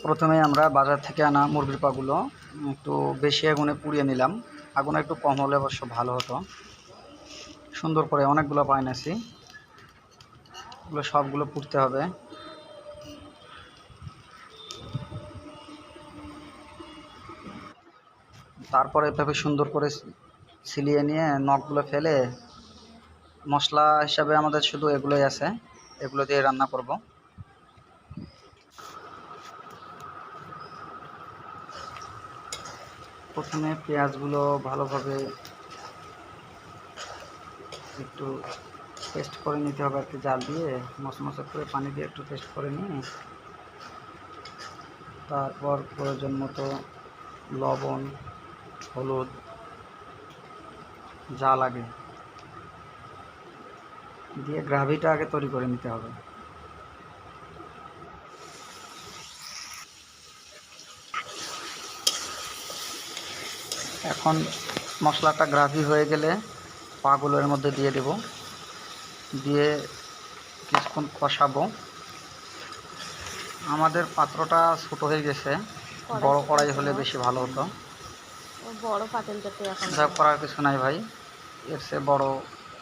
প্রথমে আমরা বাজার থেকে আনা মুরগির পাগুলো একটু বেশি আগুনে পুড়িয়ে নিলাম। আগুন একটু কম হলে অবশ্য ভালো হতো। সুন্দর করে অনেকগুলো পা এনেছি, এগুলো সবগুলো পুড়তে হবে। তারপরে এভাবে সুন্দর করে ছিলিয়ে নিয়ে নখগুলো ফেলে মশলা হিসাবে আমাদের শুধু এগুলোই আছে, এগুলো দিয়ে রান্না করব। প্রথমে পেঁয়াজগুলো ভালোভাবে একটু পেস্ট করে নিতে হবে আর কি, জাল দিয়ে মশমশা করে পানি দিয়ে একটু পেস্ট করে নিয়ে তারপর প্রয়োজন মতো লবণ, হলুদ যা লাগে দিয়ে গ্রেভিটা আগে তৈরি করে নিতে হবে। এখন মশলাটা গ্রেভি হয়ে গেলে পাগুলো এর মধ্যে দিয়ে দেব, দিয়ে কিছুক্ষণ কষাবো। আমাদের পাত্রটা ছোট হয়ে গেছে, বড় কড়াই হলে বেশি ভালো হতো। বড় পাতিলটাতে এখন যা করার কিছু নাই ভাই, এর চেয়ে বড়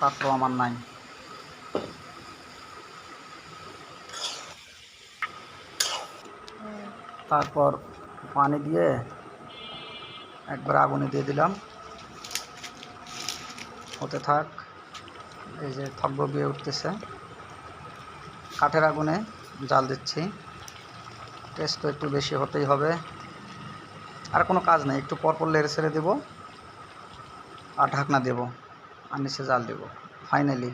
পাত্র আমার নাই। তারপর পানি দিয়ে একবার আগুনে দিয়ে দিলাম, হতে থাক। এই যে থকবগিয়ে উঠতেছে, কাঠের আগুনে জাল দিচ্ছি। টেস্ট তো একটু বেশি হতেই হবে, আর কোনো কাজ নেই। একটু পরপর লেড়ে ছেড়ে দেবো আর ঢাকনা দেবো আর নিচে জাল দেবো। ফাইনালি